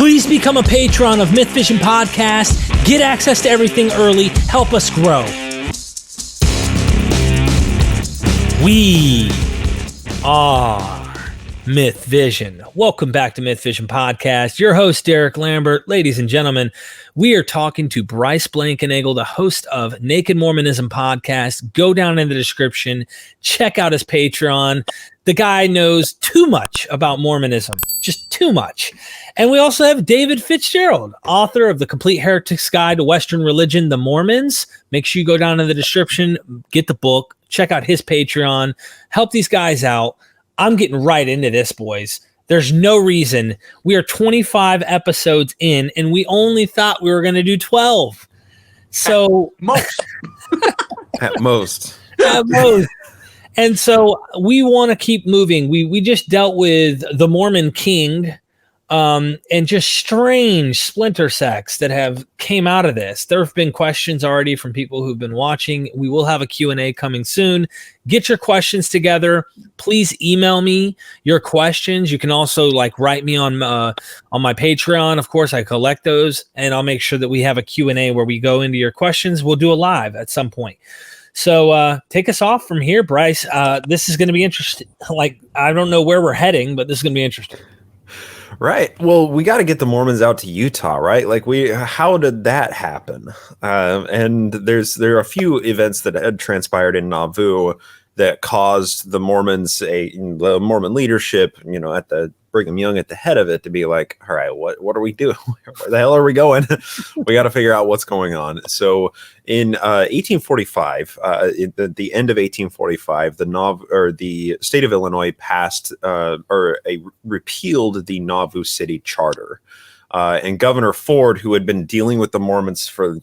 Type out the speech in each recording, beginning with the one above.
Please become a patron of MythVision Podcast. Get access to everything early. Help us grow. We are MythVision. Welcome back to MythVision Podcast. Your host, Derek Lambert. Ladies and gentlemen, we are talking to Bryce Blankenagle, the host of Naked Mormonism Podcast. Go down in the description. Check out his Patreon. The guy knows too much about Mormonism, just too much. And we also have David Fitzgerald, author of The Complete Heretic's Guide to Western Religion, The Mormons. Make sure you go down in the description, get the book, check out his Patreon, help these guys out. I'm getting right into this, boys. There's no reason. We are 25 episodes in, and we only thought we were going to do 12. So At most. At most. And so we want to keep moving. We just dealt with the Mormon king and just strange splinter sects that have came out of this. There have been questions already from people who've been watching. We will have a Q&A coming soon. Get your questions together. Please email me your questions. You can also write me on my Patreon. Of course, I collect those, and I'll make sure that we have a Q&A where we go into your questions. We'll do a live at some point. So take us off from here, Bryce. This is going to be interesting. I don't know where we're heading, but this is going to be interesting. Right. Well, we got to get the Mormons out to Utah, right? How did that happen? And there are a few events that had transpired in Nauvoo that caused the Mormons, the Mormon leadership, at the Brigham Young at the head of it, to be like, all right, what are we doing? Where the hell are we going? We got to figure out what's going on. So in 1845, at the end of 1845, the state of Illinois passed repealed the Nauvoo City Charter. And Governor Ford, who had been dealing with the Mormons for,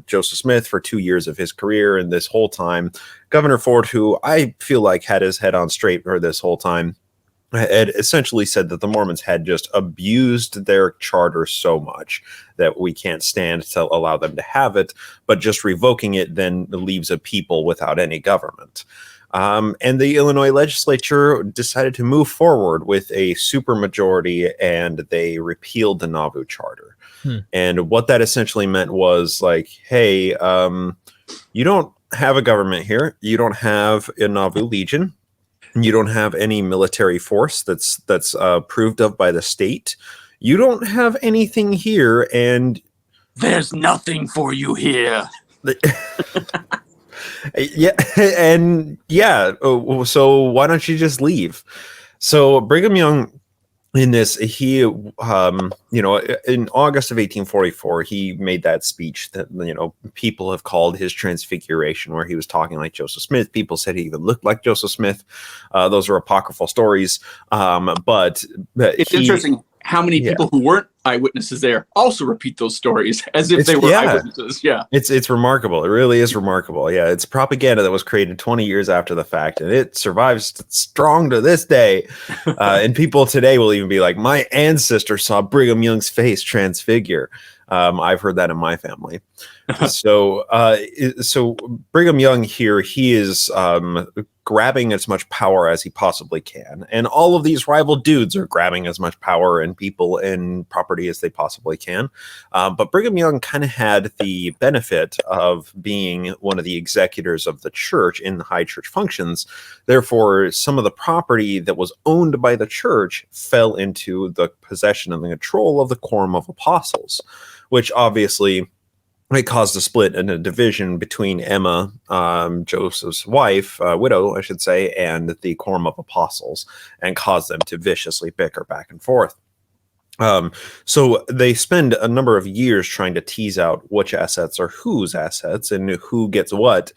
Joseph Smith for 2 years of his career, and this whole time, Governor Ford, who I feel like had his head on straight for this whole time, had essentially said that the Mormons had just abused their charter so much that we can't stand to allow them to have it, but just revoking it then leaves a people without any government. And the Illinois legislature decided to move forward with a supermajority, and they repealed the Nauvoo Charter. And what that essentially meant was hey, you don't have a government here. You don't have a Nauvoo Legion. You don't have any military force that's approved of by the state. You don't have anything here, and there's nothing for you here. So why don't you just leave? So Brigham Young, in this, he, in August of 1844, he made that speech that, people have called his transfiguration, where he was talking like Joseph Smith. People said he even looked like Joseph Smith. Those are apocryphal stories. But it's interesting how many people who weren't eyewitnesses there also repeat those stories as if they were eyewitnesses. Yeah. It's remarkable. It really is remarkable. Yeah. It's propaganda that was created 20 years after the fact, and it survives strong to this day. And people today will even be like, my ancestor saw Brigham Young's face transfigure. I've heard that in my family. So Brigham Young here, he is grabbing as much power as he possibly can. And all of these rival dudes are grabbing as much power and people and property as they possibly can. But Brigham Young kind of had the benefit of being one of the executors of the church in the high church functions. Therefore, some of the property that was owned by the church fell into the possession and the control of the Quorum of Apostles, which obviously it caused a split and a division between Emma, Joseph's wife, widow, I should say, and the Quorum of Apostles, and caused them to viciously bicker back and forth. So they spend a number of years trying to tease out which assets are whose assets and who gets what.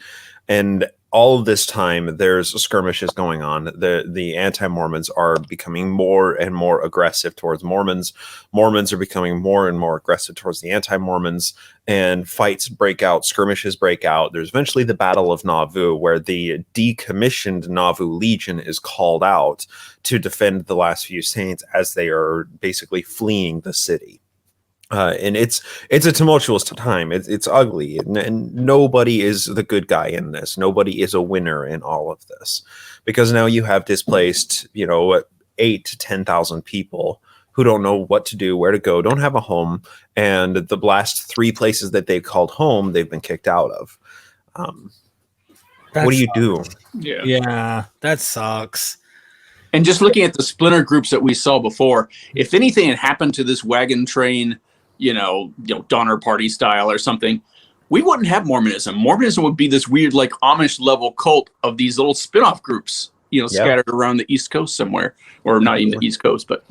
And all of this time, there's skirmishes going on. The anti-Mormons are becoming more and more aggressive towards Mormons. Mormons are becoming more and more aggressive towards the anti-Mormons, and fights break out, skirmishes break out. There's eventually the Battle of Nauvoo, where the decommissioned Nauvoo Legion is called out to defend the last few saints as they are basically fleeing the city. And it's a tumultuous time. It's ugly, and nobody is the good guy in this. Nobody is a winner in all of this, because now you have displaced, 8,000 to 10,000 people who don't know what to do, where to go, don't have a home, and the last 3 places that they've called home, they've been kicked out of. What do you do? Yeah, that sucks. And just looking at the splinter groups that we saw before, if anything had happened to this wagon train, Donner Party style or something, we wouldn't have Mormonism. Mormonism would be this weird, like Amish level cult of these little spin-off groups, scattered around the East Coast somewhere, or not even the East Coast, but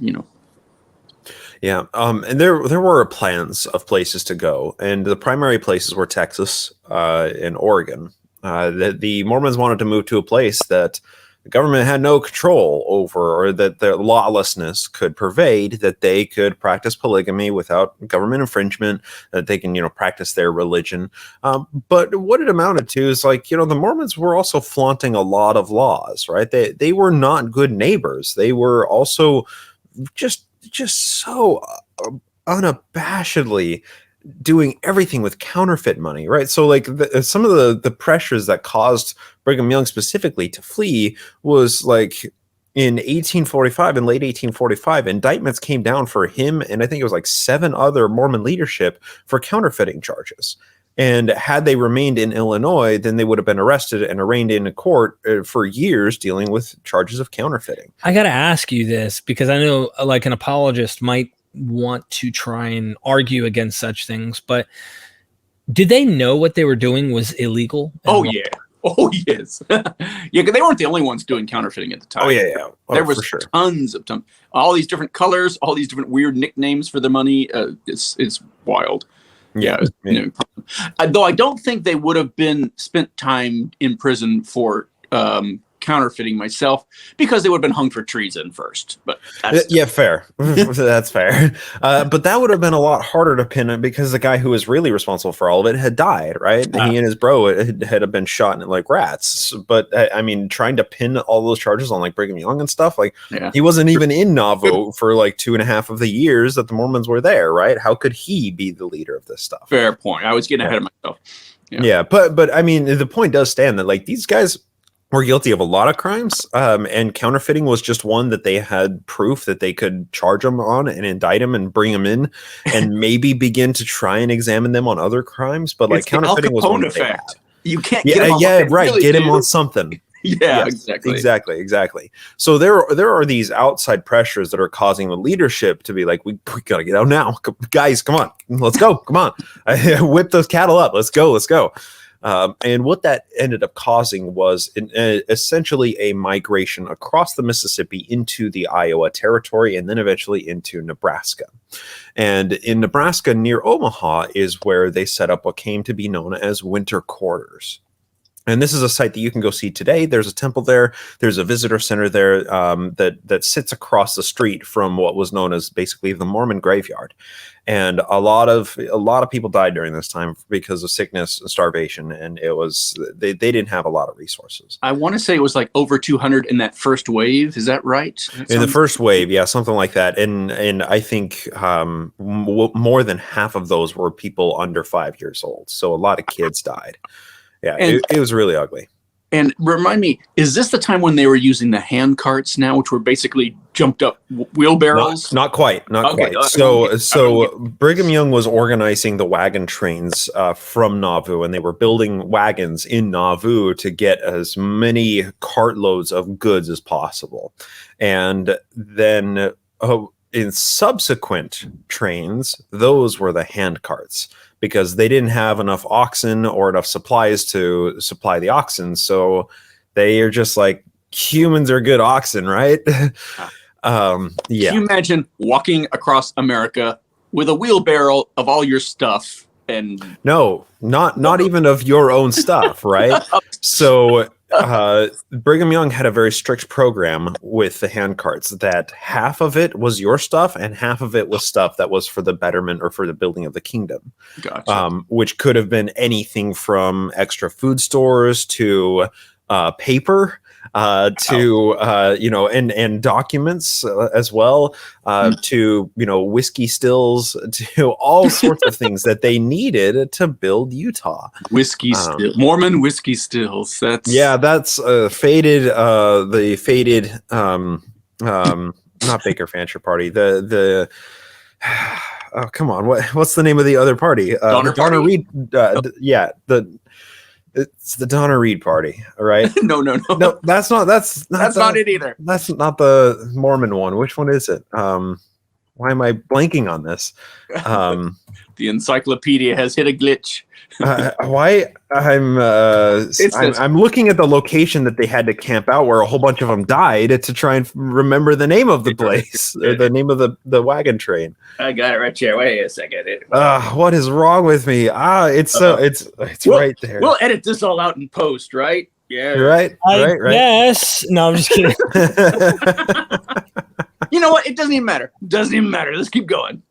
Yeah, and there were plans of places to go, and the primary places were Texas and Oregon. The Mormons wanted to move to a place that the government had no control over, or that the lawlessness could pervade, that they could practice polygamy without government infringement, that they can, practice their religion. But what it amounted to is the Mormons were also flaunting a lot of laws, right? They were not good neighbors. They were also just so unabashedly doing everything with counterfeit money, right? So some of the pressures that caused Brigham Young specifically to flee was in 1845, in late 1845, indictments came down for him, and I think it was 7 other Mormon leadership for counterfeiting charges. And had they remained in Illinois, then they would have been arrested and arraigned in a court for years dealing with charges of counterfeiting. I got to ask you this because I know an apologist might want to try and argue against such things, but did they know what they were doing was illegal? Oh, yeah. Oh, yes. Yeah, because they weren't the only ones doing counterfeiting at the time. Oh, yeah. There was tons of them. All these different colors, all these different weird nicknames for the money. It's wild. Yeah. Though I don't think they would have been spent time in prison for counterfeiting myself, because they would have been hung for treason first. But fair. That's fair. But that would have been a lot harder to pin because the guy who was really responsible for all of it had died, right? He and his bro had been shot like rats. But I mean, trying to pin all those charges on Brigham Young and stuff, he wasn't even in Nauvoo for 2.5 of the years that the Mormons were there, right? How could he be the leader of this stuff? Fair point. I was getting ahead of myself. Yeah, but I mean, the point does stand that these guys were guilty of a lot of crimes, and counterfeiting was just one that they had proof that they could charge them on and indict them and bring them in and maybe begin to try and examine them on other crimes. But counterfeiting was one effect. You can't get him on right. Really get him on something. Yeah, yes, exactly. So there are these outside pressures that are causing the leadership to be we gotta get out now, guys. Come on, let's go. Come on, whip those cattle up. Let's go. And what that ended up causing was essentially a migration across the Mississippi into the Iowa Territory and then eventually into Nebraska. And in Nebraska, near Omaha, is where they set up what came to be known as winter quarters. And this is a site that you can go see today. There's a temple there. There's a visitor center there that sits across the street from what was known as basically the Mormon graveyard. And a lot of people died during this time because of sickness and starvation. And it was they didn't have a lot of resources. I want to say it was over 200 in that first wave. Is that right? In the first wave, yeah, something like that. And I think more than half of those were people under 5 years old. So a lot of kids died. Yeah, it was really ugly. And remind me, is this the time when they were using the hand carts now, which were basically jumped up wheelbarrows? Not quite. So Brigham Young was organizing the wagon trains from Nauvoo, and they were building wagons in Nauvoo to get as many cartloads of goods as possible. And then in subsequent trains, those were the hand carts, because they didn't have enough oxen or enough supplies to supply the oxen. So they are just humans are good oxen, right? Yeah. Can you imagine walking across America with a wheelbarrow of all your stuff? And no, not even of your own stuff, right? So Brigham Young had a very strict program with the hand carts that half of it was your stuff and half of it was stuff that was for the betterment or for the building of the kingdom. Gotcha. Which could have been anything from extra food stores to paper, and documents as well, to whiskey stills, to all sorts of things that they needed to build Utah. Mormon whiskey stills. That's faded. The faded not Baker Fancher party. The oh, come on, what's the name of the other party? Donner the Donner Party? Reed. Yeah, it's the Donner Reed party, right? No. That's not not it either. That's not the Mormon one. Which one is it? Why am I blanking on this? The encyclopedia has hit a glitch. Why I'm looking at the location that they had to camp out where a whole bunch of them died to try and remember the name of the place or the name of the wagon train. I got it right here. Wait a second. What is wrong with me? It's right there. We'll edit this all out in post, right? Yeah. Right. Yes. No, I'm just kidding. You know what? It doesn't even matter. Let's keep going.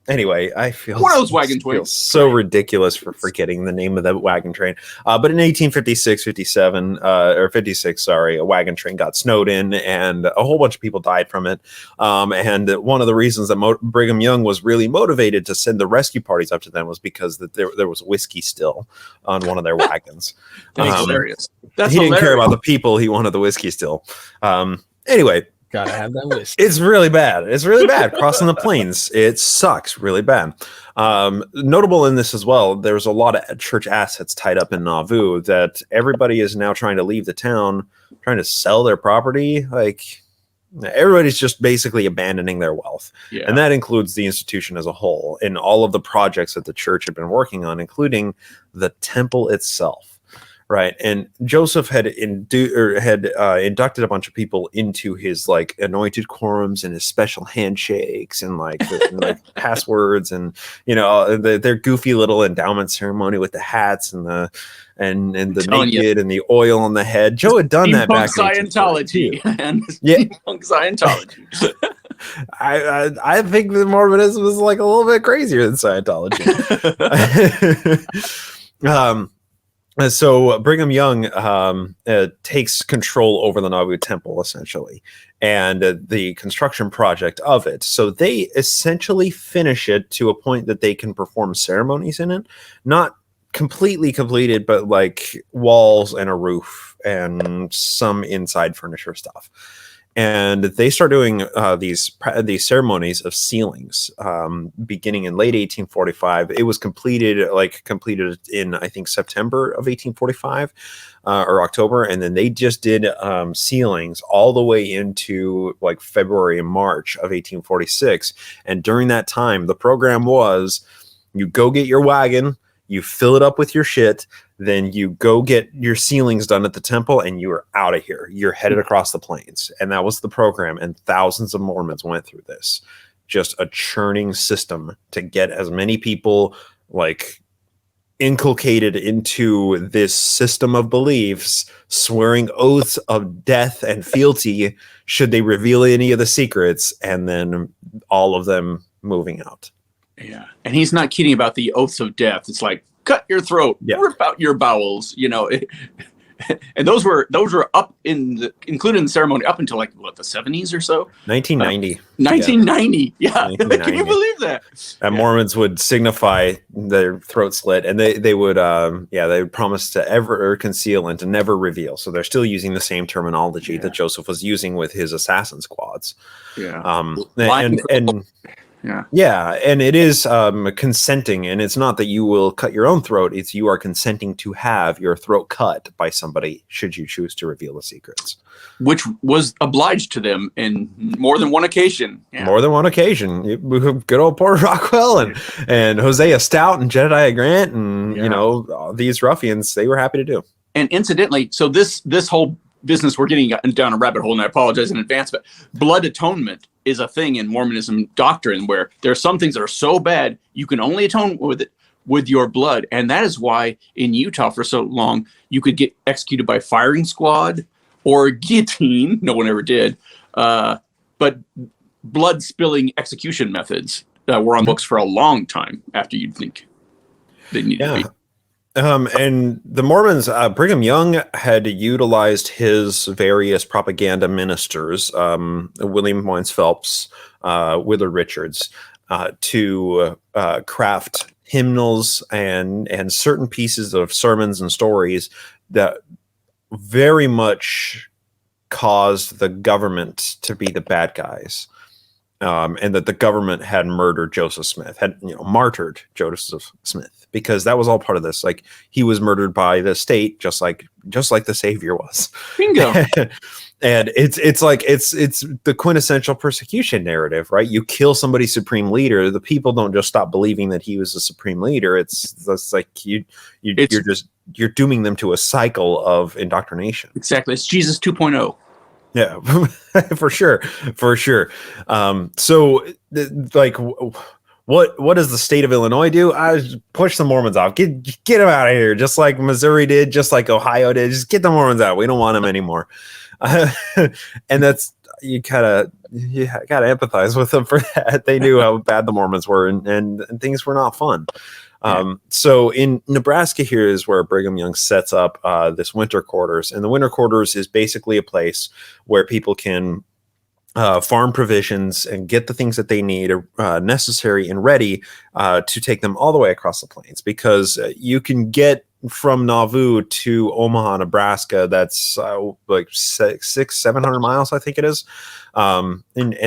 Anyway, I feel one of those wagon trains. So ridiculous for forgetting the name of the wagon train. But in 1856, 57, or 56, sorry, a wagon train got snowed in, and a whole bunch of people died from it. And one of the reasons that Brigham Young was really motivated to send the rescue parties up to them was because there was whiskey still on one of their wagons. That's hilarious. He didn't care about the people; he wanted the whiskey still. Anyway. Gotta have that whiskey. It's really bad. Crossing the plains. It sucks really bad. Notable in this as well, there's a lot of church assets tied up in Nauvoo that everybody is now trying to leave the town, trying to sell their property. Like everybody's just basically abandoning their wealth. Yeah. And that includes the institution as a whole and all of the projects that the church had been working on, including the temple itself. Right, and Joseph had inducted a bunch of people into his like anointed quorums and his special handshakes and like passwords and their goofy little endowment ceremony with the hats and the naked and the oil on the head. Joe had done that back in Scientology and Scientology. I think the Mormonism is like a little bit crazier than Scientology. So Brigham Young takes control over the Nauvoo Temple, essentially, and the construction project of it. So they essentially finish it to a point that they can perform ceremonies in it. Not completely completed, but like walls and a roof and some inside furniture stuff. And they start doing these ceremonies of sealings beginning in late 1845. It was completed in, I think, September of 1845 or October. And then they just did sealings all the way into like February and March of 1846. And during that time, the program was you go get your wagon, you fill it up with your shit, then you go get your sealings done at the temple and you are out of here. You're headed across the plains. And that was the program. And thousands of Mormons went through this. Just a churning system to get as many people like inculcated into this system of beliefs, swearing oaths of death and fealty should they reveal any of the secrets, and then all of them moving out. Yeah. And he's not kidding about the oaths of death. It's like, cut your throat, rip out your bowels, and those were up included in the ceremony up until like the 70s or so. 1990. 1990. Yeah. 1990. Can you believe that? And Mormons would signify their throat slit, and they would promise to ever conceal and to never reveal. So they're still using the same terminology that Joseph was using with his assassin squads. Yeah. And it is consenting, and it's not that you will cut your own throat, it's you are consenting to have your throat cut by somebody should you choose to reveal the secrets, which was obliged to them in more than one occasion. Good old Porter Rockwell and Hosea Stout and Jedediah Grant and these ruffians, they were happy to do. And incidentally, so this whole business, we're getting down a rabbit hole, and I apologize in advance, but blood atonement is a thing in Mormonism doctrine where there are some things that are so bad you can only atone with it with your blood. And that is why in Utah for so long you could get executed by firing squad or guillotine. No one ever did. But blood spilling execution methods were on books for a long time after you'd think they needed to be. And the Mormons, Brigham Young had utilized his various propaganda ministers, William Wines Phelps, Willard Richards, to craft hymnals and certain pieces of sermons and stories that very much caused the government to be the bad guys. And that the government had murdered Joseph Smith, had martyred Joseph Smith, because that was all part of this. Like, he was murdered by the state, just like the Savior was. Bingo. And it's the quintessential persecution narrative, right? You kill somebody's supreme leader, the people don't just stop believing that he was the supreme leader. It's like you're dooming them to a cycle of indoctrination. Exactly. It's Jesus 2.0. Yeah, for sure. So like, what does the state of Illinois do? I push the Mormons off. Get them out of here. Just like Missouri did, just like Ohio did. Just get the Mormons out. We don't want them anymore. And that's, you gotta empathize with them for that. They knew how bad the Mormons were, and things were not fun. So in Nebraska here is where Brigham Young sets up this winter quarters, and the winter quarters is basically a place where people can farm provisions and get the things that they need necessary and ready to take them all the way across the plains, because you can get from Nauvoo to Omaha, Nebraska. That's like 600-700 miles, I think it is. And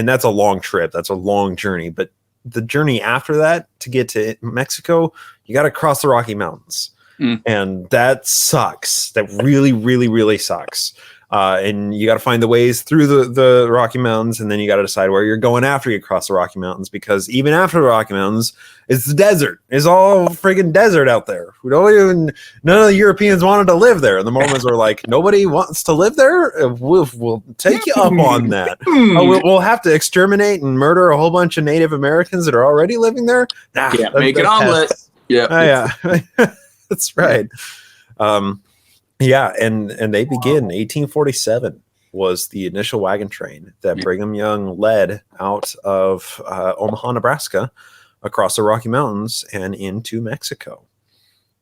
that's a long trip. That's a long journey, but the journey after that to get to Mexico, you got to cross the Rocky Mountains. And that sucks. That really, really, really sucks. And you got to find the ways through the Rocky Mountains, and then you got to decide where you're going after you cross the Rocky Mountains, because even after the Rocky Mountains, it's the desert. It's all friggin' desert out there. None of the Europeans wanted to live there. And the Mormons were like, nobody wants to live there? We'll take you up on that. We'll have to exterminate and murder a whole bunch of Native Americans that are already living there? Nah, Yeah, make an omelet. Yeah. That's right. Yeah, and they begin. 1847 was the initial wagon train that Brigham Young led out of Omaha, Nebraska, across the Rocky Mountains and into Mexico.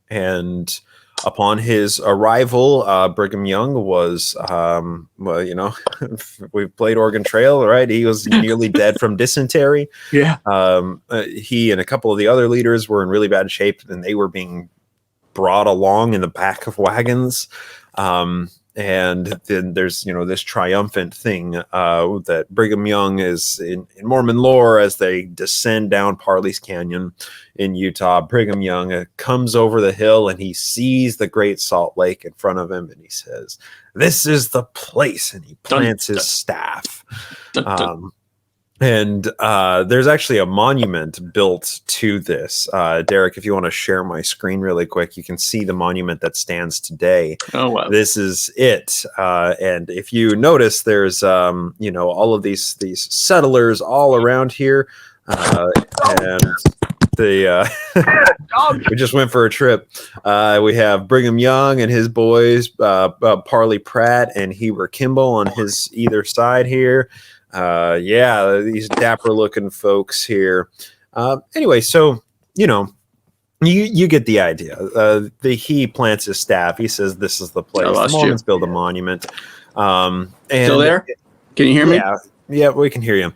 And upon his arrival, Brigham Young was, we've played Oregon Trail, right? He was nearly dead from dysentery. Yeah. He and a couple of the other leaders were in really bad shape, and they were being brought along in the back of wagons. And then there's, this triumphant thing that Brigham Young is in Mormon lore, as they descend down Parley's Canyon in Utah. Brigham Young comes over the hill and he sees the Great Salt Lake in front of him, and he says, "This is the place." And he plants his staff. And there's actually a monument built to this. Derek, if you want to share my screen really quick, you can see the monument that stands today. Oh, wow. This is it. And if you notice, there's, all of these settlers all around here. And we just went for a trip. We have Brigham Young and his boys, Parley Pratt and Heber Kimball on his either side here. These dapper looking folks here. Anyway, so you get the idea. He plants his staff. He says, "This is the place." The Mormons build a monument. And still there? Can you hear me? Yeah, we can hear you.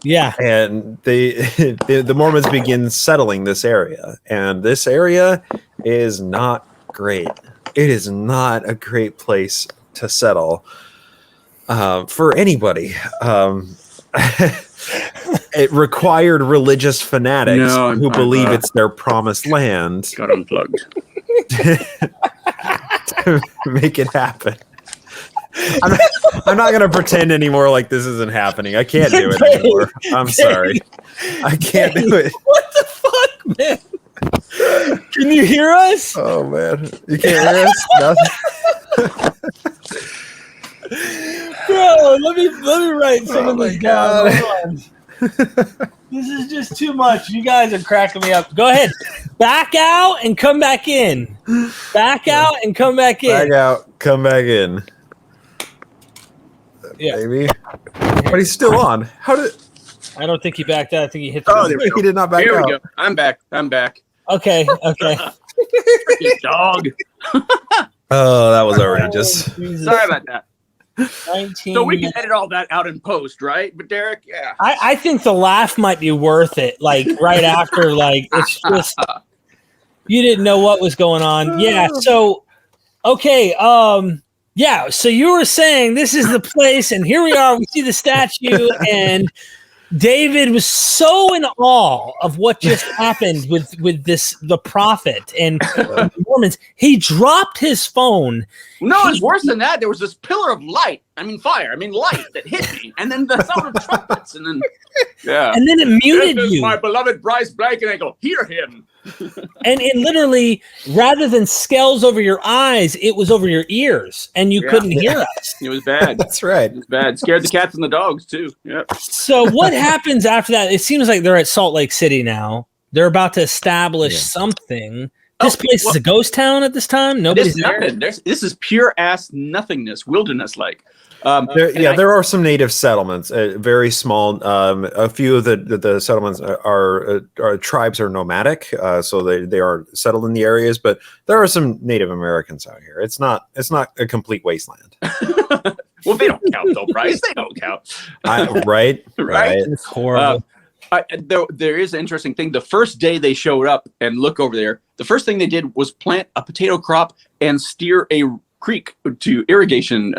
Yeah. And the Mormons begin settling this area, and this area is not great. It is not a great place to settle. For anybody. It required religious fanatics who believe it's their promised land. Got unplugged. To make it happen. I'm not going to pretend anymore like this isn't happening. I can't do it anymore. I'm sorry. I can't do it. What the fuck, man? Can you hear us? Oh, man. You can't hear us? Nothing? Bro, let me write some of this down. Hold on. This is just too much. You guys are cracking me up. Go ahead. Back out and come back in. Back out and come back in. Back out, come back in. Yeah. Maybe. But he's still on. How did... I don't think he backed out. I think he hit the he did not back out. Here we go. I'm back. Okay. Freaking dog. Oh, that was outrageous. Sorry about that. 19 So we can edit all that out in post, right? But Derek, yeah. I think the laugh might be worth it. Like right after, like it's just you didn't know what was going on. Yeah. So Okay. Yeah. So you were saying this is the place, and here we are. We see the statue, and David was so in awe of what just happened with the prophet and the Mormons. He dropped his phone. No, it's worse than that. There was this pillar of light. I mean, fire. I mean, light that hit me, and then the sound of trumpets, and then and then it muted this is you. my beloved Bryce Blankenagle. Hear him. And it literally, rather than scales over your eyes, it was over your ears, and you couldn't hear us. It was bad. That's right. It was bad. Scared the cats and the dogs too. Yep. So what happens after that? It seems like they're at Salt Lake City now. They're about to establish something. This place is a ghost town at this time. Nobody's there. This is pure ass nothingness, wilderness like. There are some native settlements, very small. A few of the settlements are tribes are nomadic, so they are settled in the areas. But there are some Native Americans out here. It's not a complete wasteland. Well, they don't count though, Bryce. They don't count. Right. It's horrible. There is an interesting thing. The first day they showed up and look over there, the first thing they did was plant a potato crop and steer a creek to irrigation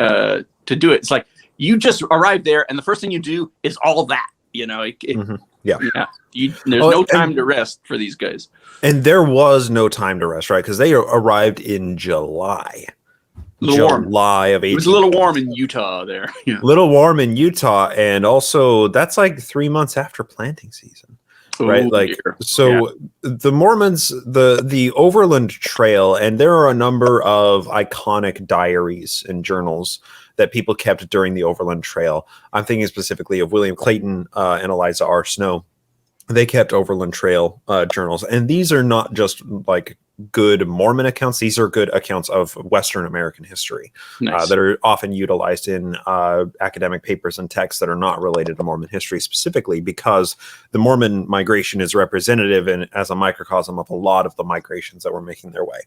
to do it. It's like you just arrive there, and the first thing you do is all that. You know, there's no time to rest for these guys. And there was no time to rest, right? Because they arrived in July. July of 18. It was a little warm in Utah there. Yeah. Little warm in Utah, and also that's like 3 months after planting season. Right, the Mormons, the Overland Trail, and there are a number of iconic diaries and journals that people kept during the Overland Trail. I'm thinking specifically of William Clayton and Eliza R. Snow. They kept Overland Trail journals, and these are not just like good Mormon accounts. These are good accounts of Western American history that are often utilized in academic papers and texts that are not related to Mormon history specifically, because the Mormon migration is representative and as a microcosm of a lot of the migrations that were making their way.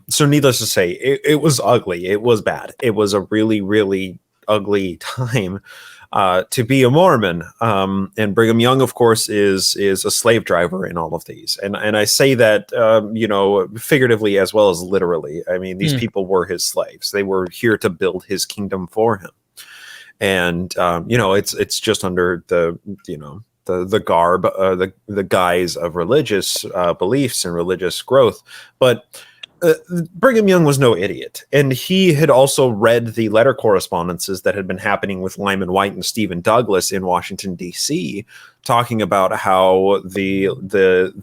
So needless to say, it was ugly. It was bad. It was a really, really ugly time to be a Mormon. And Brigham Young, of course, is a slave driver in all of these. And I say that, figuratively as well as literally. I mean, these people were his slaves. They were here to build his kingdom for him. And, it's just under the garb, the guise of religious beliefs and religious growth. But Brigham Young was no idiot, and he had also read the letter correspondences that had been happening with Lyman White and Stephen Douglas in Washington, D.C., talking about how the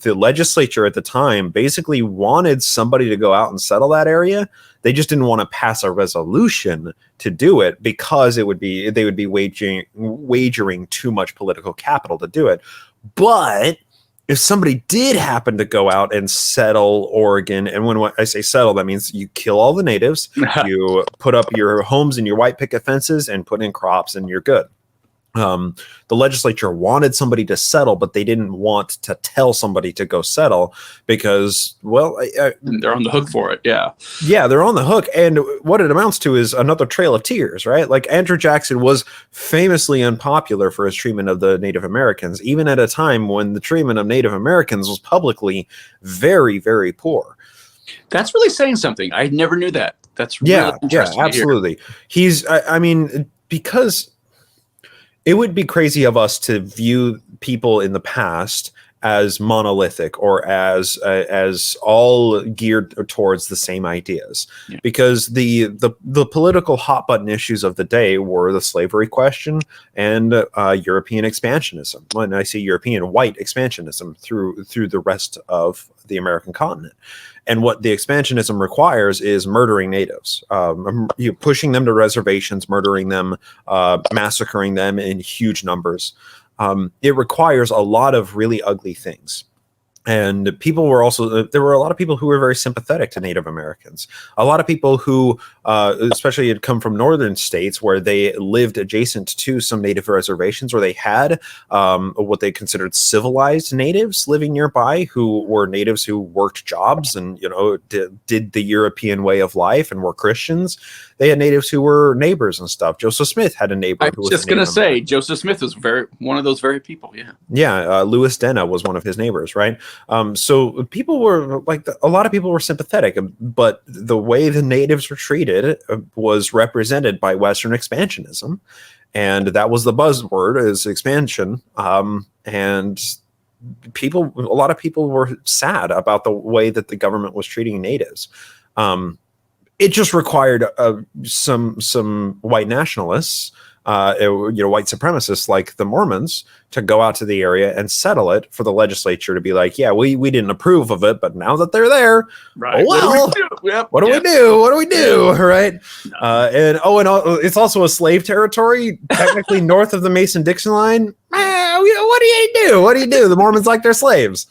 legislature at the time basically wanted somebody to go out and settle that area. They just didn't want to pass a resolution to do it because they would be wagering too much political capital to do it. But if somebody did happen to go out and settle Oregon, and when I say settle, that means you kill all the natives, you put up your homes and your white picket fences and put in crops, and you're good. The legislature wanted somebody to settle, but they didn't want to tell somebody to go settle because, well, they're on the hook for it. Yeah, they're on the hook. And what it amounts to is another trail of tears, right? Like Andrew Jackson was famously unpopular for his treatment of the Native Americans, even at a time when the treatment of Native Americans was publicly very, very poor. That's really saying something. I never knew that. That's really interesting. Yeah, absolutely. Because it would be crazy of us to view people in the past as monolithic or as all geared towards the same ideas, because the political hot button issues of the day were the slavery question and European expansionism. When I say European, white expansionism through the rest of the American continent. And what the expansionism requires is murdering natives, pushing them to reservations, murdering them, massacring them in huge numbers. It requires a lot of really ugly things. And there were a lot of people who were very sympathetic to Native Americans. A lot of people who, especially had come from northern states where they lived adjacent to some native reservations, where they had what they considered civilized natives living nearby, who were natives who worked jobs and, did the European way of life and were Christians. They had natives who were neighbors and stuff. Joseph Smith had a neighbor. I was just going to say, Joseph Smith was one of those very people. Yeah. Yeah. Louis Dena was one of his neighbors. Right. So people were like, a lot of people were sympathetic, but the way the natives were treated was represented by Western expansionism. And that was the buzzword, is expansion. And a lot of people were sad about the way that the government was treating natives. It just required some white nationalists, white supremacists like the Mormons, to go out to the area and settle it for the legislature to be like, yeah, we didn't approve of it, but now that they're there, right? Oh, well, what do we do? What do we do? Right? And it's also a slave territory, technically north of the Mason-Dixon line. What do you do? What do you do? The Mormons like their slaves.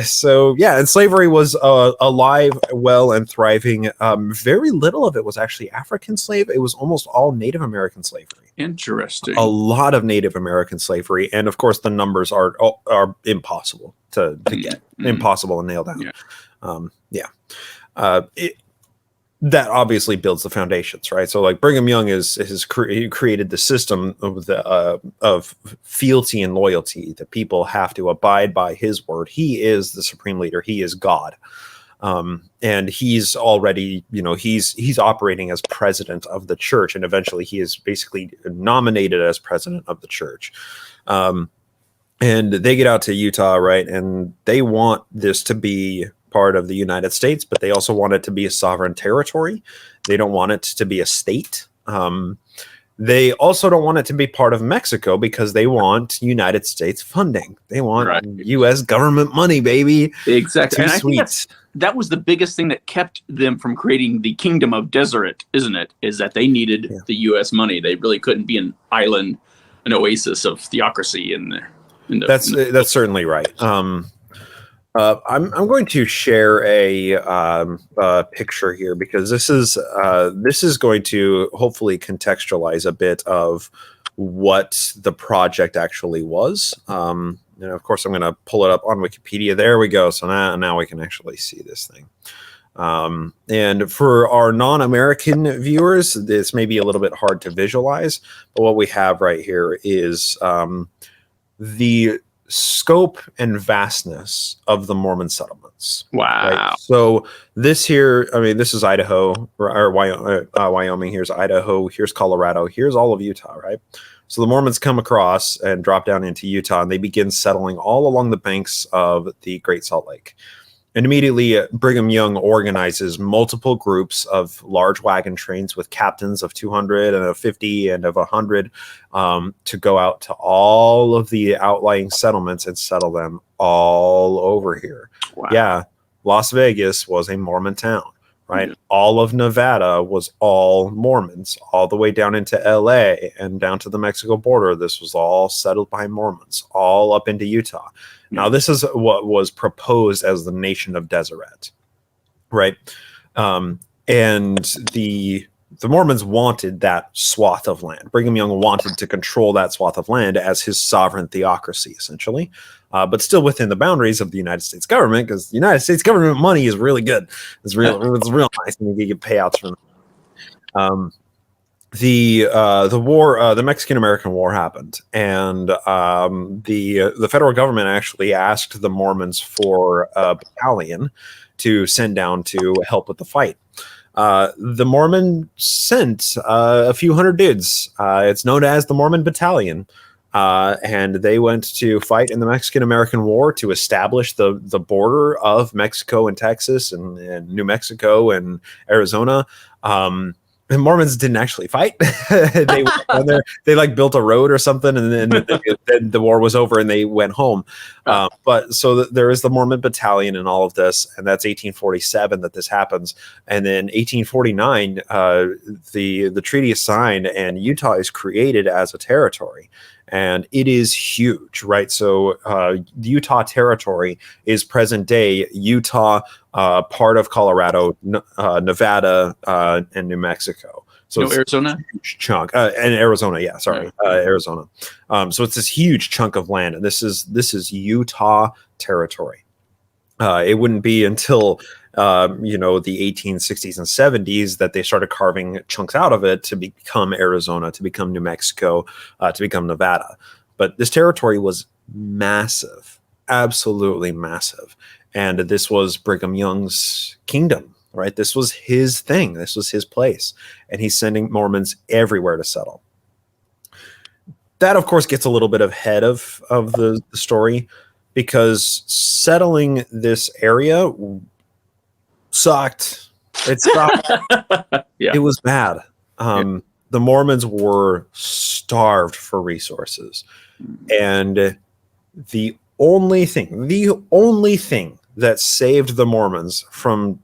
So yeah, and slavery was alive, well, and thriving. Very little of it was actually African slave. It was almost all Native American slavery. Interesting. A lot of Native American slavery, and of course the numbers are impossible to get, impossible to nail down. That obviously builds the foundations, right? So like Brigham Young he created the system of fealty and loyalty, that people have to abide by his word. He is the supreme leader. He is God. And he's already, he's operating as president of the church, and eventually he is basically nominated as president of the church. And they get out to Utah, right? And they want this to be part of the United States, but they also want it to be a sovereign territory. They don't want it to be a state. They also don't want it to be part of Mexico, because they want United States funding. They want U.S. government money, baby. Exactly. And I think that was the biggest thing that kept them from creating the Kingdom of Deseret, isn't it? Is that they needed the U.S. money. They really couldn't be an island, an oasis of theocracy That's certainly right. I'm going to share a picture here, because this is going to hopefully contextualize a bit of what the project actually was. And of course, I'm going to pull it up on Wikipedia. There we go. So now we can actually see this thing. And for our non-American viewers, this may be a little bit hard to visualize, but what we have right here is the scope and vastness of the Mormon settlements. Wow. Right? So this here, this is Idaho or Wyoming. Here's Idaho. Here's Colorado. Here's all of Utah, right? So the Mormons come across and drop down into Utah, and they begin settling all along the banks of the Great Salt Lake. And immediately, Brigham Young organizes multiple groups of large wagon trains with captains of 200 and of 50 and of 100 to go out to all of the outlying settlements and settle them all over here. Wow. Yeah, Las Vegas was a Mormon town, right? All of Nevada was all Mormons, all the way down into LA and down to the Mexico border. This was all settled by Mormons, all up into Utah. Now, this is what was proposed as the nation of Deseret, right? And the Mormons wanted that swath of land. Brigham Young wanted to control that swath of land as his sovereign theocracy, essentially, but still within the boundaries of the United States government, because the United States government money is really good. It's real nice, and you get payouts from them. The war, the Mexican-American War happened, and the federal government actually asked the Mormons for a battalion to send down to help with the fight. The Mormon sent a few hundred dudes. It's known as the Mormon Battalion, and they went to fight in the Mexican-American War to establish the border of Mexico and Texas and New Mexico and Arizona. The Mormons didn't actually fight. They like built a road or something, and then the war was over and they went home. But so there is the Mormon Battalion in all of this, and that's 1847 that this happens. And then 1849, the treaty is signed, and Utah is created as a territory. And it is huge, right? So the Utah territory is present day Utah, part of Colorado, Nevada, and New Mexico. So it's Arizona, a huge chunk, and Arizona. Yeah, sorry, Arizona. So it's this huge chunk of land, and this is Utah territory. It wouldn't be until the 1860s and 70s, that they started carving chunks out of it to become Arizona, to become New Mexico, to become Nevada. But this territory was massive, absolutely massive. And this was Brigham Young's kingdom, right? This was his thing. This was his place. And he's sending Mormons everywhere to settle. That, of course, gets a little bit ahead of the story, because settling this area sucked. It sucked. Yeah. It was bad. The Mormons were starved for resources. And the only thing that saved the Mormons from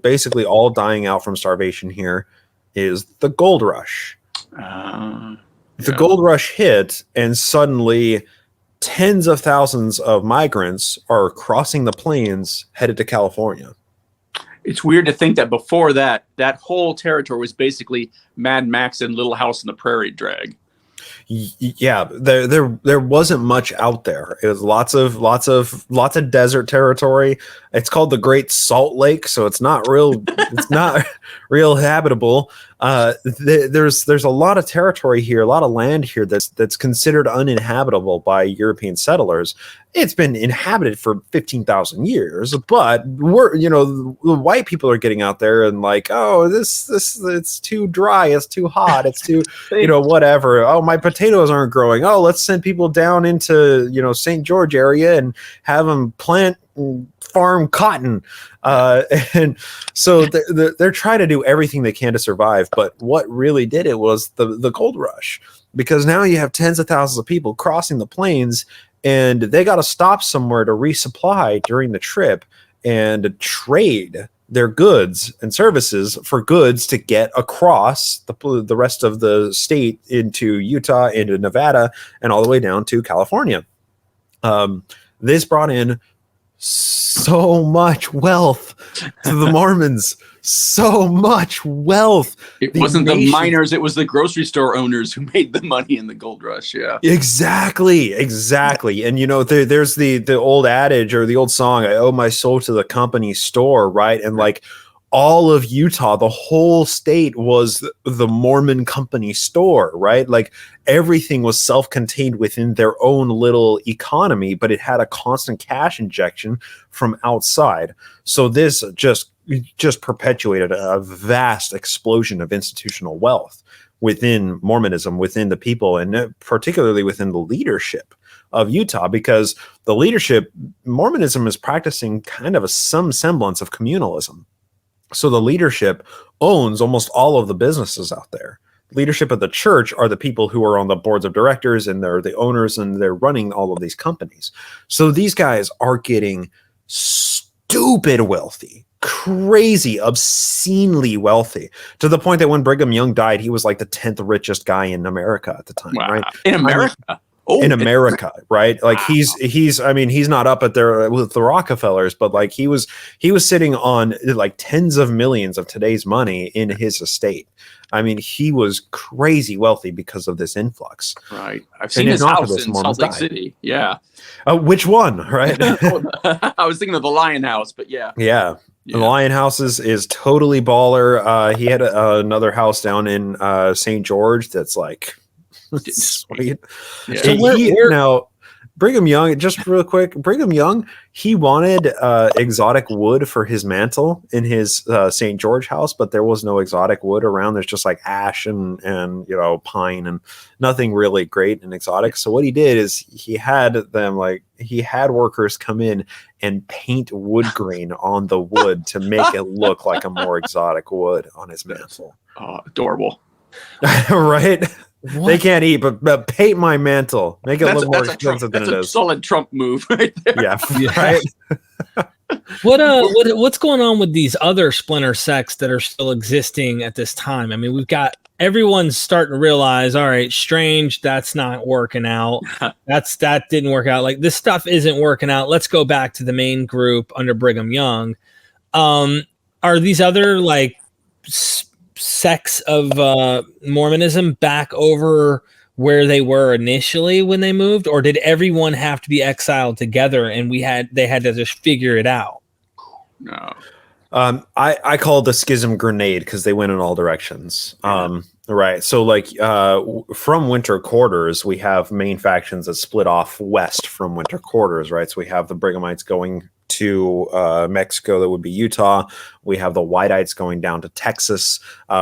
basically all dying out from starvation here is the gold rush. The gold rush hit, and suddenly tens of thousands of migrants are crossing the plains headed to California. It's weird to think that before that whole territory was basically Mad Max and Little House on the Prairie drag. Yeah, there wasn't much out there. It was lots of desert territory. It's called the Great Salt Lake, so it's not real habitable. There's a lot of territory here, a lot of land here that's considered uninhabitable by European settlers. It's been inhabited for 15,000 years, but the white people are getting out there and like, oh, this it's too dry, it's too hot, it's too whatever. Oh, my potatoes aren't growing. Oh, let's send people down into St. George area and have them plant and farm cotton. And so they're trying to do everything they can to survive. But what really did it was the gold rush, because now you have tens of thousands of people crossing the plains, and they got to stop somewhere to resupply during the trip and trade their goods and services for goods to get across the rest of the state into Utah, into Nevada, and all the way down to California. This brought in so much wealth to the Mormons. So much wealth. It wasn't the miners, it was the grocery store owners who made the money in the gold rush. Yeah, exactly. And there's the old adage, or the old song, I owe my soul to the company store, right? And like all of Utah, the whole state was the Mormon company store, right? Like everything was self-contained within their own little economy, but it had a constant cash injection from outside. So this just perpetuated a vast explosion of institutional wealth within Mormonism, within the people, and particularly within the leadership of Utah, because the leadership, Mormonism is practicing kind of some semblance of communalism. So the leadership owns almost all of the businesses out there. Leadership of the church are the people who are on the boards of directors, and they're the owners, and they're running all of these companies. So these guys are getting stupid wealthy, crazy, obscenely wealthy, to the point that when Brigham Young died, he was like the 10th richest guy in America at the time. Wow. Right? In America? In America, right? Like wow. he's not up at there with the Rockefellers, but like he was sitting on like tens of millions of today's money in his estate. I mean, he was crazy wealthy because of this influx. Right. I've seen his house in Salt Lake City. Yeah. Which one? Right. I was thinking of the Lion House, but yeah. Yeah. The Lion House is totally baller. He had another house down in St. George that's like sweet. Yeah. So now Brigham Young, just real quick, Brigham Young, he wanted exotic wood for his mantle in his St. George house, but there was no exotic wood around. There's just like ash and pine and nothing really great and exotic. So what he did is he had workers come in and paint wood grain on the wood to make it look like a more exotic wood on his mantle. Oh, adorable. Right? What? They can't eat, but paint my mantle. Make it look more expensive than it is. That's a solid Trump move right there. Yeah, right. What's going on with these other splinter sects that are still existing at this time? I mean, we've got everyone's starting to realize, all right, strange, that's not working out. that didn't work out. Like this stuff isn't working out. Let's go back to the main group under Brigham Young. Are these other like sects of Mormonism back over where they were initially when they moved, or did everyone have to be exiled together and they had to just figure it out? No. I call it the schism grenade because they went in all directions. Right. So like from winter quarters, we have main factions that split off west from winter quarters. Right. So we have the Brighamites going to Mexico, that would be Utah. We have the Whiteites going down to Texas.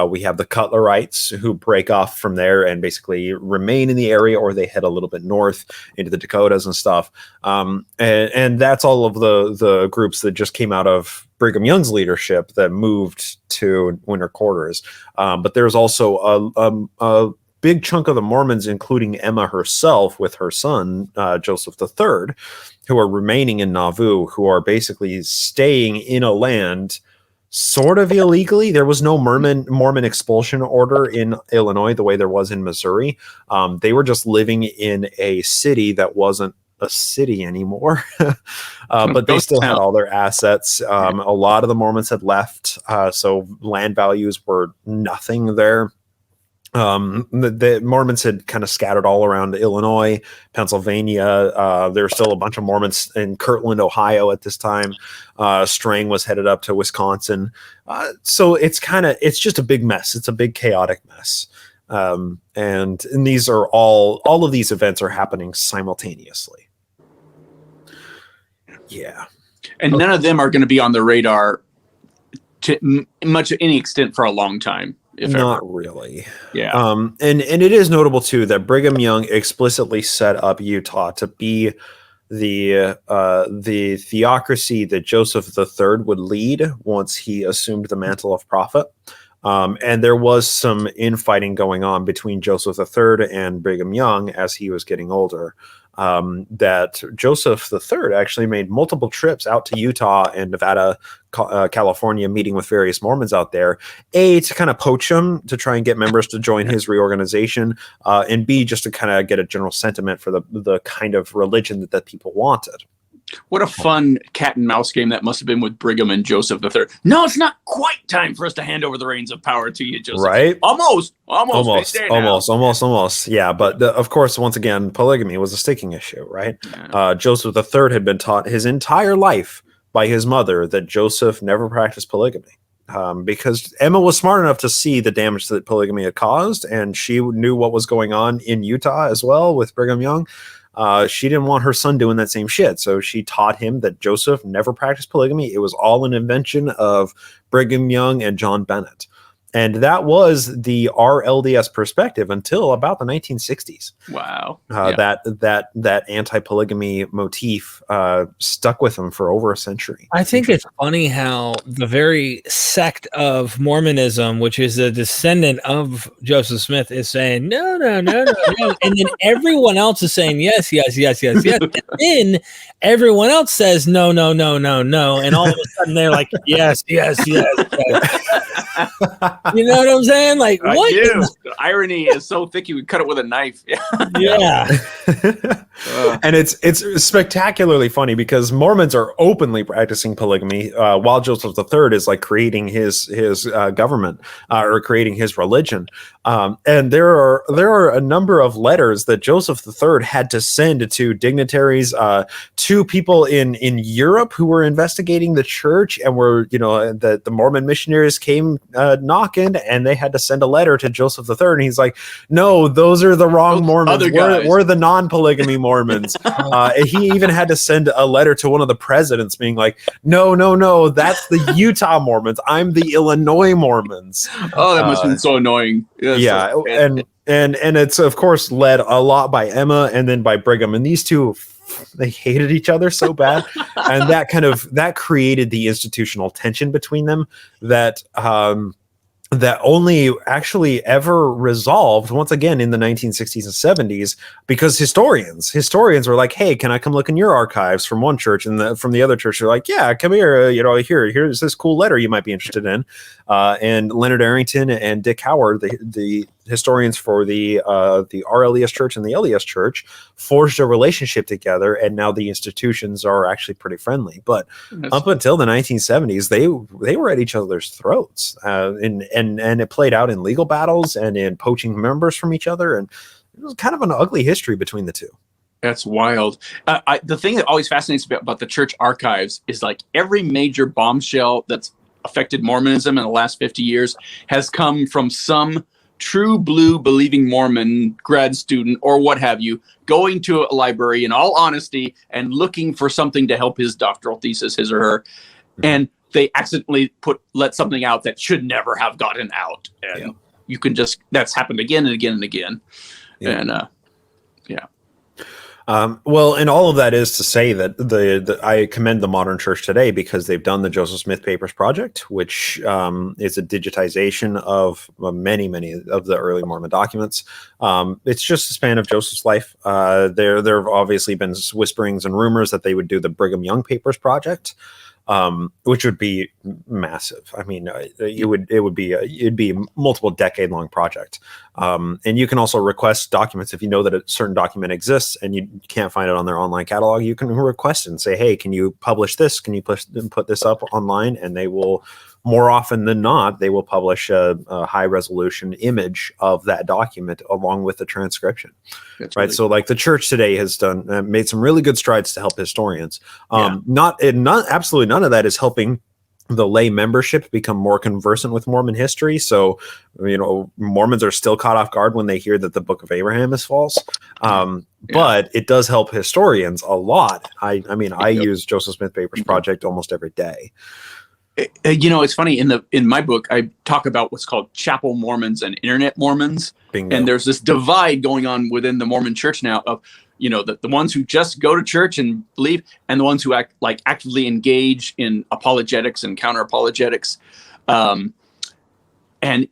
We have the Cutlerites who break off from there and basically remain in the area, or they head a little bit north into the Dakotas and stuff. And that's all of the groups that just came out of Brigham Young's leadership that moved to winter quarters. But there's also a big chunk of the Mormons, including Emma herself with her son, Joseph III, who are remaining in Nauvoo, who are basically staying in a land sort of illegally. There was no Mormon expulsion order in Illinois the way there was in Missouri. They were just living in a city that wasn't a city anymore, but they still had all their assets. A lot of the Mormons had left, so land values were nothing there. The Mormons had kind of scattered all around Illinois, Pennsylvania. There's still a bunch of Mormons in Kirtland, Ohio at this time. Strang was headed up to Wisconsin. So it's just a big mess. It's a big chaotic mess. And these are all of these events are happening simultaneously. Yeah. And none of them are going to be on the radar to much any extent for a long time. Not really. Yeah. And it is notable too that Brigham Young explicitly set up Utah to be the theocracy that Joseph III would lead once he assumed the mantle of prophet. And there was some infighting going on between Joseph III and Brigham Young as he was getting older. That Joseph III actually made multiple trips out to Utah and Nevada, California, meeting with various Mormons out there, A, to kind of poach them, to try and get members to join his reorganization, and B, just to kind of get a general sentiment for the kind of religion that people wanted. What a fun cat and mouse game that must have been with Brigham and Joseph III. No, it's not quite time for us to hand over the reins of power to you, Joseph. Right? Almost. Yeah, but of course, once again, polygamy was a sticking issue, right? Yeah. Joseph III had been taught his entire life by his mother that Joseph never practiced polygamy. Because Emma was smart enough to see the damage that polygamy had caused, and she knew what was going on in Utah as well with Brigham Young. She didn't want her son doing that same shit. So she taught him that Joseph never practiced polygamy. It was all an invention of Brigham Young and John Bennett. And that was the RLDS perspective until about the 1960s. Wow. That anti-polygamy motif stuck with them for over a century. I think it's funny how the very sect of Mormonism, which is a descendant of Joseph Smith, is saying no, and then everyone else is saying yes, and then everyone else says no, and all of a sudden they're like yes. You know what I'm saying? Like, what? The irony is so thick you would cut it with a knife. Yeah. And it's spectacularly funny because Mormons are openly practicing polygamy while Joseph III is like creating his government or creating his religion. And there are a number of letters that Joseph III had to send to dignitaries, to people in Europe who were investigating the church and were, the Mormon missionaries came knocking, and they had to send a letter to Joseph III. And he's like, no, those are the wrong Mormons. We're the non-polygamy Mormons. He even had to send a letter to one of the presidents being like, no, that's the Utah Mormons. I'm the Illinois Mormons. Oh, that must have been so annoying. Yeah. And it's of course led a lot by Emma and then by Brigham. And these two, they hated each other so bad. And that created the institutional tension between them that only actually ever resolved once again in the 1960s and 70s, because historians were like, hey, can I come look in your archives from one church? And from the other church, they're like, yeah, come here. Here's this cool letter you might be interested in. And Leonard Arrington and Dick Howard, the historians for the RLDS church and the LDS church, forged a relationship together, and now the institutions are actually pretty friendly. But up until the 1970s, they were at each other's throats, and it played out in legal battles and in poaching members from each other, and it was kind of an ugly history between the two. That's wild. The thing that always fascinates me about the church archives is like every major bombshell that's affected Mormonism in the last 50 years has come from some true blue believing Mormon grad student or what have you, going to a library in all honesty and looking for something to help his doctoral thesis, his or her. And they accidentally let something out that should never have gotten out. And you can that's happened again and again and again. Yeah. And well, and all of that is to say that I commend the modern church today because they've done the Joseph Smith Papers Project, which is a digitization of many of the early Mormon documents. It's just a span of Joseph's life. There have obviously been whisperings and rumors that they would do the Brigham Young Papers Project, which would be massive. I mean, it'd be a multiple decade long project. And you can also request documents if you know that a certain document exists and you can't find it on their online catalog. You can request it and say, "Hey, can you publish this? Can you put this up online?" And they will, more often than not, they will publish a high resolution image of that document along with the transcription. That's right. Really so, like the church today has made some really good strides to help historians. Absolutely none of that is helping the lay membership become more conversant with Mormon history. So, Mormons are still caught off guard when they hear that the Book of Abraham is false. But it does help historians a lot. I use Joseph Smith Papers Project almost every day. It's funny in my book, I talk about what's called chapel Mormons and internet Mormons. Bingo. And there's this divide going on within the Mormon church now of, the ones who just go to church and believe, and the ones who actively engage in apologetics and counter apologetics. And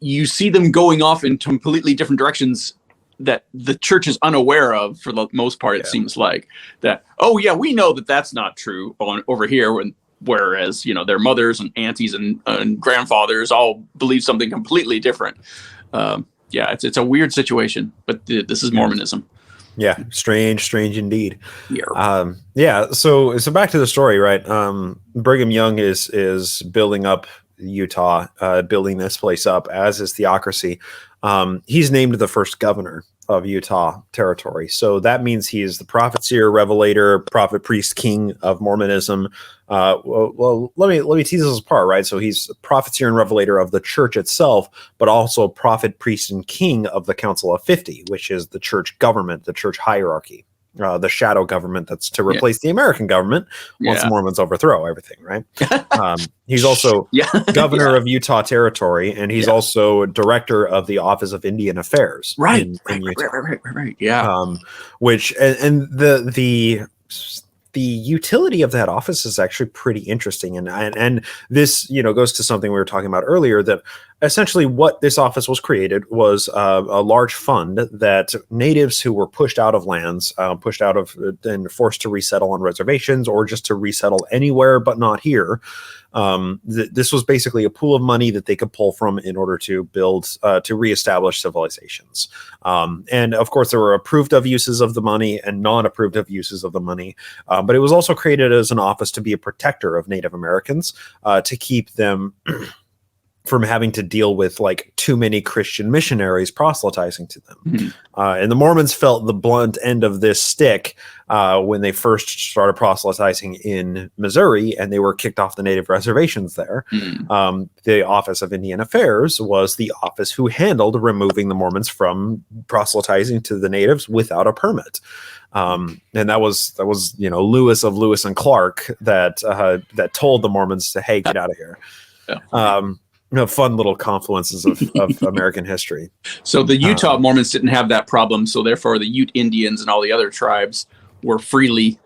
you see them going off in completely different directions that the church is unaware of for the most part. It seems like that. Oh yeah, we know that that's not true over here. Whereas, their mothers and aunties and grandfathers all believe something completely different. It's a weird situation, but this is Mormonism. Yeah, strange indeed. Yeah. So back to the story, right? Brigham Young is building up Utah, building this place up, as is Theocracy. He's named the first governor of Utah territory. So that means he is the prophet, seer, revelator, prophet, priest, king of Mormonism. Well, let me tease this apart, right? So he's prophet, seer, and revelator of the church itself, but also prophet, priest, and king of the Council of 50, which is the church government, the church hierarchy. The shadow government that's to replace the American government once the Mormons overthrow everything, right? He's also governor of Utah Territory, and he's also director of the Office of Indian Affairs. Right. Yeah. Which and the utility of that office is actually pretty interesting, and this goes to something we were talking about earlier, that essentially what this office was created was a large fund that natives who were pushed out of lands, and forced to resettle on reservations or just to resettle anywhere but not here. This was basically a pool of money that they could pull from in order to build, to reestablish civilizations. And of course, there were approved of uses of the money and non-approved of uses of the money. But it was also created as an office to be a protector of Native Americans, to keep them from having to deal with too many Christian missionaries proselytizing to them. Mm-hmm. And the Mormons felt the blunt end of this stick when they first started proselytizing in Missouri, and they were kicked off the native reservations there. Mm-hmm. The Office of Indian Affairs was the office who handled removing the Mormons from proselytizing to the natives without a permit. And that was Lewis of Lewis and Clark that told the Mormons to, hey, get out of here. Yeah. Fun little confluences of American history. So the Utah Mormons didn't have that problem. So therefore the Ute Indians and all the other tribes were freely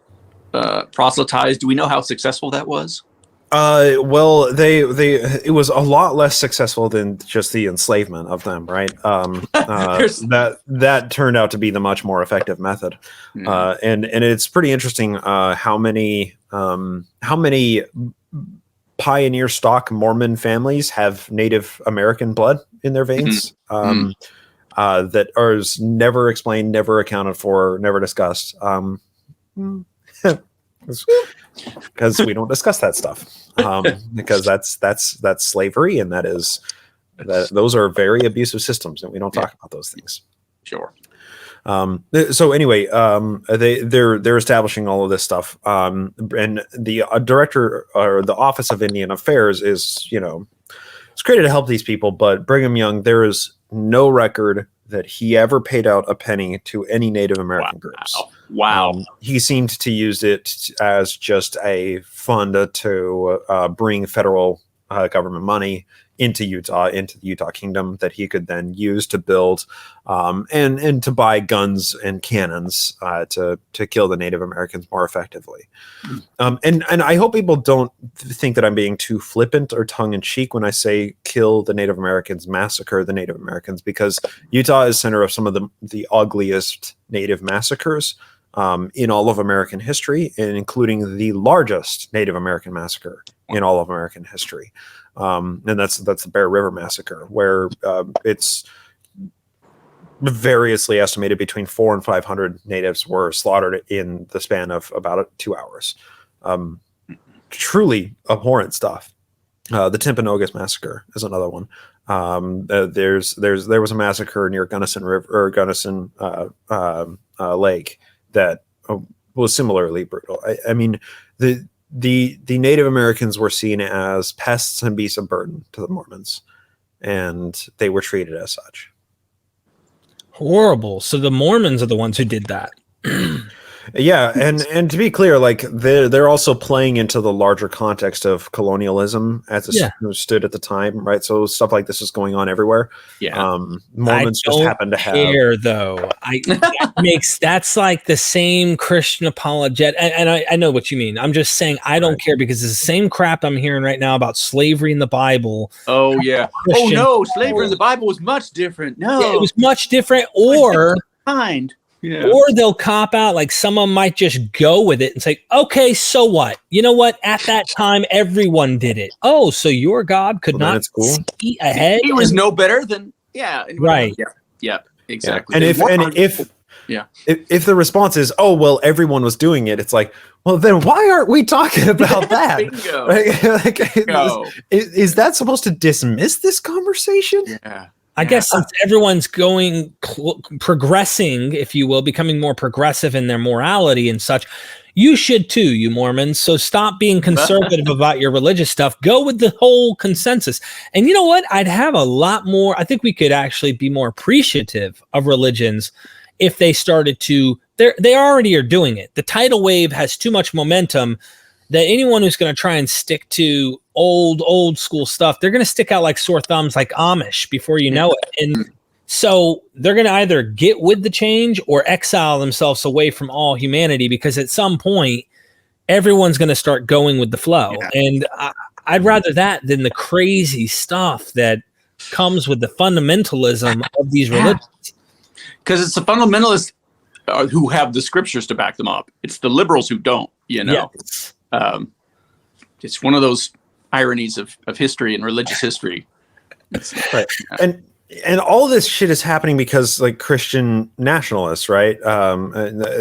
proselytized. Do we know how successful that was? Well, it was a lot less successful than just the enslavement of them, right? That turned out to be the much more effective method. And it's pretty interesting how many pioneer stock Mormon families have Native American blood in their veins, that are never explained, never accounted for, never discussed, because we don't discuss that stuff, because that's slavery, and those are very abusive systems, and we don't talk about those things. Sure. So anyway, they're establishing all of this stuff, and the director or the Office of Indian Affairs is, it's created to help these people. But Brigham Young, there is no record that he ever paid out a penny to any Native American groups. Wow. He seemed to use it as just a fund to bring federal government money into the Utah Kingdom that he could then use to build and to buy guns and cannons to kill the Native Americans more effectively. And I hope people don't think that I'm being too flippant or tongue in cheek when I say kill the Native Americans, massacre the Native Americans, because Utah is center of some of the ugliest Native massacres in all of American history, and including the largest Native American massacre in all of American history. And that's the Bear River Massacre, where it's variously estimated between 400 and 500 natives were slaughtered in the span of about 2 hours. Truly abhorrent stuff. The Timpanogos Massacre is another one. There was a massacre near Gunnison River or Gunnison Lake that was similarly brutal. I mean, the Native Americans were seen as pests and beasts of burden to the Mormons, and they were treated as such. Horrible. So the Mormons are the ones who did that. Yeah, and to be clear, like they're also playing into the larger context of colonialism as it stood at the time, right? So stuff like this is going on everywhere. Yeah, Mormons just happen to have. Though that's like the same Christian apologet, and I know what you mean. I'm just saying I don't care because it's the same crap I'm hearing right now about slavery in the Bible. Oh yeah. Christian slavery in the Bible was much different. No, it was much different, or kind. Yeah. Or they'll cop out, like some of them might just go with it and say, okay, so what? You know what? At that time, everyone did it. Oh, so your God could not see ahead? He was no better than, right. Yeah, exactly. And if the response is, oh, well, everyone was doing it, it's like, well, then why aren't we talking about that? Bingo. Bingo. Is that supposed to dismiss this conversation? Yeah. I guess since everyone's progressing, if you will, becoming more progressive in their morality and such, you should too, you Mormons. So stop being conservative about your religious stuff. Go with the whole consensus. And you know what? I'd have a lot more. I think we could actually be more appreciative of religions if they started to. They already are doing it. The tidal wave has too much momentum that anyone who's going to try and stick to old school stuff, they're going to stick out like sore thumbs, like Amish, before you know it. And so they're going to either get with the change or exile themselves away from all humanity, because at some point, everyone's going to start going with the flow. Yeah. And I'd rather that than the crazy stuff that comes with the fundamentalism of these religions. Because it's the fundamentalists who have the scriptures to back them up. It's the liberals who don't, Yes. It's one of those ironies of history and religious history. Right. And all this shit is happening because like Christian nationalists, right?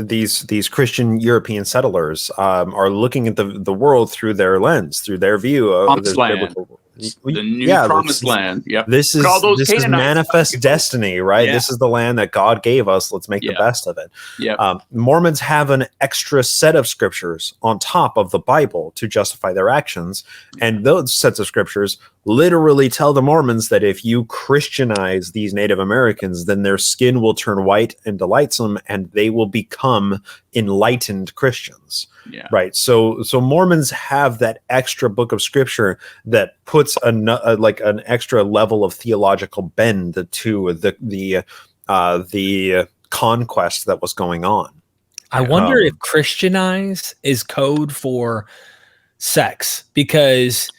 These Christian European settlers are looking at the world through their lens, through their view of the biblical. The new promised land. Yep. This is manifest destiny, right? Yeah. This is the land that God gave us. Let's make the best of it. Yep. Mormons have an extra set of scriptures on top of the Bible to justify their actions. And those sets of scriptures literally tell the Mormons that if you Christianize these Native Americans, then their skin will turn white and delightsome, and they will become enlightened Christians. Yeah. Right. So Mormons have that extra book of scripture that puts an extra level of theological bend to the conquest that was going on. I wonder if Christianize is code for sex, because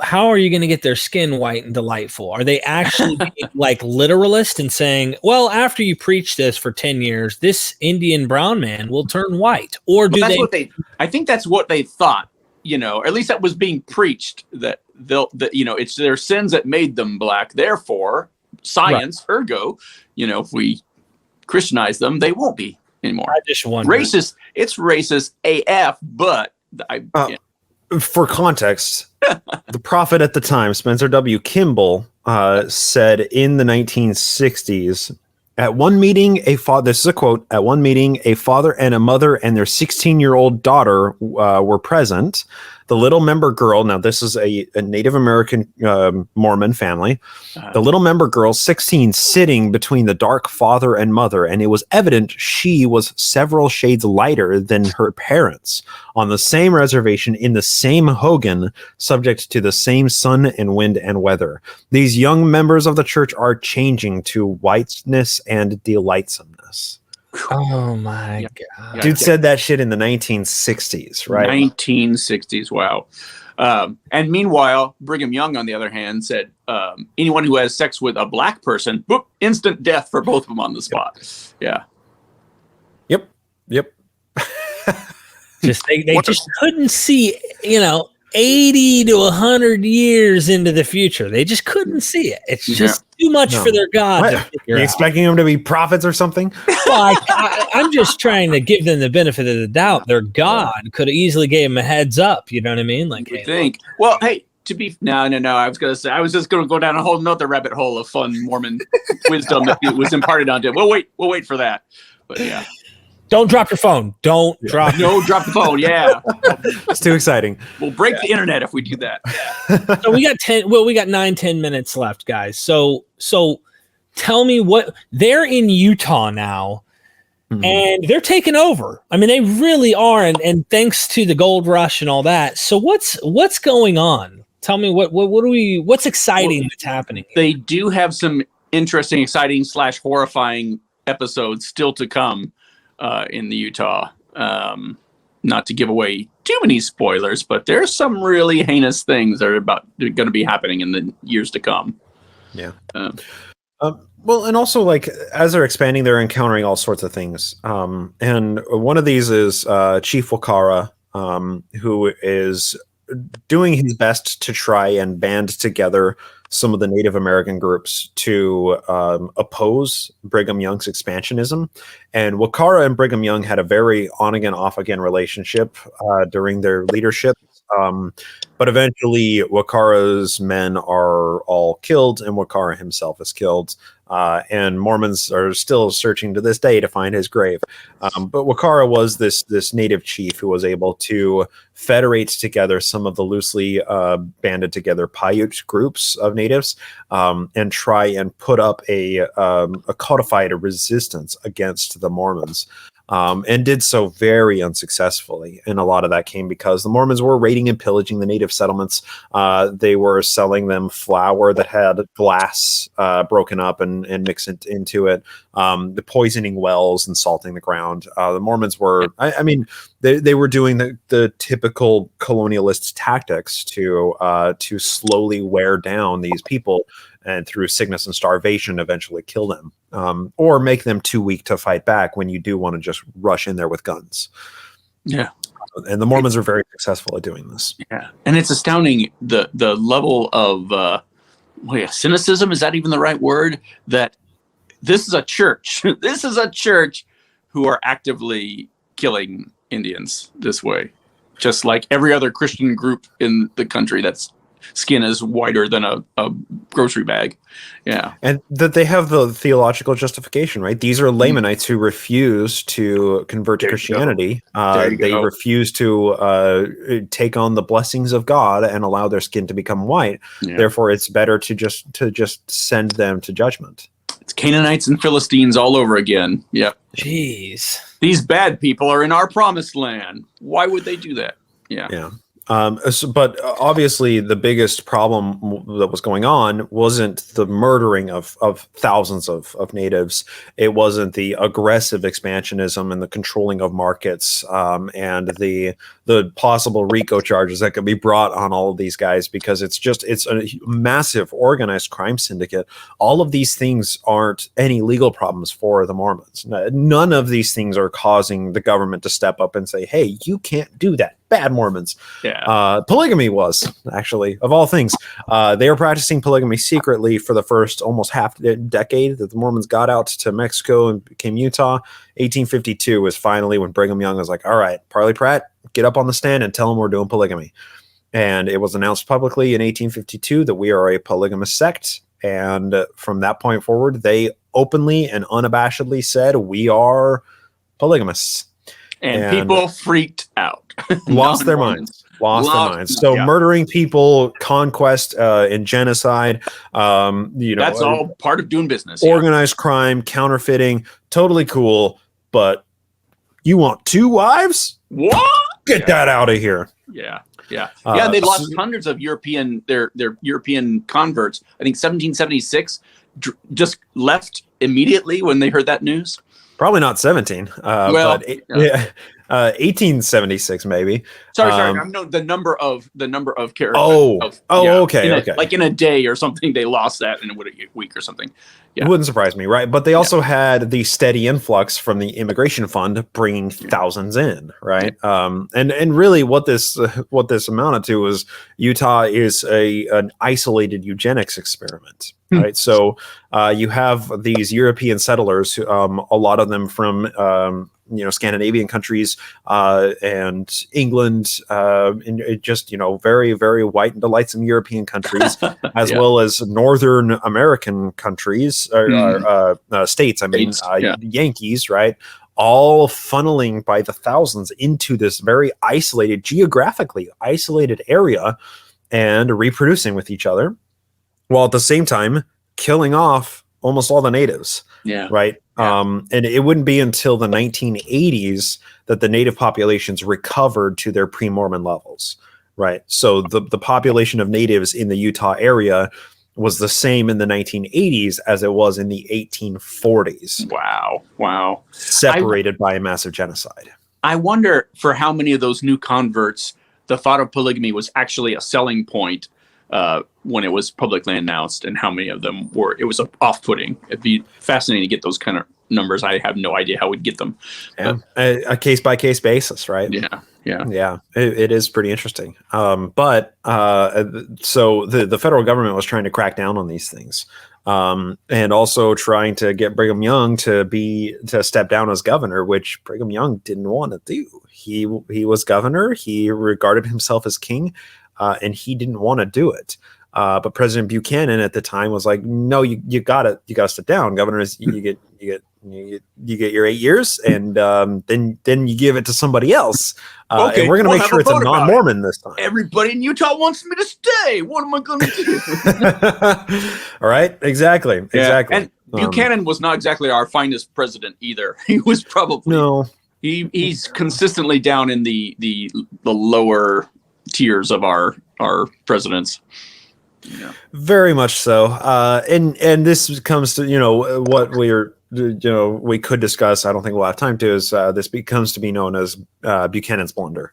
how are you going to get their skin white and delightful? Are they actually being like literalist and saying, well, after you preach this for 10 years, this Indian brown man will turn white? Or do I think that's what they thought, or at least that was being preached, that it's their sins that made them black. Therefore, science, right. Ergo, if we Christianize them, they won't be anymore. I just wonder. Racist. It's racist AF, but for context, the prophet at the time, Spencer W. Kimball, said in the 1960s At one meeting, this is a quote, at one meeting, a father and a mother and their 16-year-old daughter were present. The little member girl, now this is a Native American Mormon family, the little member girl, 16, sitting between the dark father and mother, and it was evident she was several shades lighter than her parents, on the same reservation, in the same hogan, subject to the same sun and wind and weather. These young members of the church are changing to whiteness and delightsomeness. Oh my God. Dude said that shit in the 1960s, right? 1960s. Wow. And meanwhile, Brigham Young, on the other hand, said anyone who has sex with a black person, boop, instant death for both of them on the spot. Yeah. Yep. They just couldn't see, 80 to 100 years into the future. They just couldn't see it. It's just too much for their God to figure Are you out. expecting them to be prophets or something? Well, I'm just trying to give them the benefit of the doubt. Their God could have easily gave them a heads up. You know what I mean? Like, I think. Well, hey, no. I was just going to go down a whole nother rabbit hole of fun Mormon wisdom that was imparted onto it. We'll wait for that. But yeah. Don't drop your phone. Don't drop. No, drop the phone. Yeah. It's too exciting. We'll break the internet if we do that. Yeah. So we got 9-10 minutes left, guys. So tell me what they're in Utah now. And they're taking over. I mean, they really are, and thanks to the gold rush and all that. So what's going on? Tell me what's exciting that's happening here? They do have some interesting, exciting / horrifying episodes still to come in the Utah. Not to give away too many spoilers, but there's some really heinous things that are going to be happening in the years to come. Yeah. Well, and also, like, as they're expanding, they're encountering all sorts of things. And one of these is Chief Wakara, who is doing his best to try and band together some of the Native American groups to oppose Brigham Young's expansionism. And Wakara and Brigham Young had a very on-again, off-again relationship during their leadership. But eventually, Wakara's men are all killed, and Wakara himself is killed. And Mormons are still searching to this day to find his grave. But Wakara was this native chief who was able to federate together some of the loosely banded together Paiute groups of natives and try and put up a codified resistance against the Mormons. And did so very unsuccessfully. And a lot of that came because the Mormons were raiding and pillaging the native settlements. They were selling them flour that had glass broken up and mixed into it, the poisoning wells and salting the ground. The Mormons were, I mean, they were doing the typical colonialist tactics to slowly wear down these people, and through sickness and starvation eventually kill them, or make them too weak to fight back when you do want to just rush in there with guns. Yeah. And the Mormons are very successful at doing this. Yeah. And it's astounding the level of cynicism, is that even the right word? That this is a church. This is a church who are actively killing Indians this way. Just like every other Christian group in the country that's skin is whiter than a grocery bag. Yeah. And that they have the theological justification, right? These are Lamanites who refuse to convert to Christianity. They refuse to take on the blessings of God and allow their skin to become white. Yeah. Therefore, it's better to just send them to judgment. It's Canaanites and Philistines all over again. Yep. Jeez. These bad people are in our promised land. Why would they do that? Yeah. Yeah. But obviously the biggest problem that was going on wasn't the murdering of thousands of natives. It wasn't the aggressive expansionism and the controlling of markets, and the possible RICO charges that could be brought on all of these guys, because it's a massive organized crime syndicate. All of these things aren't any legal problems for the Mormons. None of these things are causing the government to step up and say, hey, you can't do that. Bad Mormons. Yeah. Polygamy was, actually, of all things. They were practicing polygamy secretly for the first almost half decade that the Mormons got out to Mexico and became Utah. 1852 was finally when Brigham Young was like, all right, Parley Pratt, get up on the stand and tell them we're doing polygamy. And it was announced publicly in 1852 that we are a polygamous sect. And from that point forward, they openly and unabashedly said, we are polygamists. And people freaked out. Lost their minds. So murdering people, conquest, and genocide, that's all part of doing business. Organized crime, counterfeiting, totally cool. But you want 2 wives? What? Get that out of here. Yeah. They lost hundreds of their European converts. I think 1776 just left immediately when they heard that news. Probably not 17. But 1876 maybe. Sorry. I know the number of characters. Okay. Like in a day or something, they lost that in a week or something. Yeah. It wouldn't surprise me, right? But they also had the steady influx from the immigration fund, bringing thousands in, right? And really, what this amounted to was Utah is an isolated eugenics experiment, right? So you have these European settlers, a lot of them from Scandinavian countries and England, and just very, very white and delightsome European countries, as well as Northern American countries or states. Yankees, right? All funneling by the thousands into this very geographically isolated area and reproducing with each other, while at the same time killing off almost all the natives. Yeah. Right. Yeah. And it wouldn't be until the 1980s that the native populations recovered to their pre-Mormon levels. Right. So the population of natives in the Utah area was the same in the 1980s as it was in the 1840s. Wow. Separated by a massive genocide. I wonder for how many of those new converts the thought of polygamy was actually a selling point when it was publicly announced, and how many of them it was off-putting. It'd be fascinating to get those kind of numbers. I have no idea how we'd get them. Yeah. A case-by-case basis, right? Yeah. It is pretty interesting. So the federal government was trying to crack down on these things, and also trying to get Brigham Young to step down as governor, which Brigham Young didn't want to do. He was governor. He regarded himself as king. And he didn't want to do it. But President Buchanan at the time was like, "No, you gotta step down, Governor. You get your 8 years, and then you give it to somebody else. Okay, and we're gonna make sure it's a non-Mormon this time. Everybody in Utah wants me to stay. What am I gonna do?" All right, exactly. And Buchanan was not exactly our finest president either. He was probably He's consistently down in the lower tiers of our presidents. Yeah. Very much so. And this comes to, what we could discuss. I don't think we'll have time to, is this becomes to be known as Buchanan's blunder,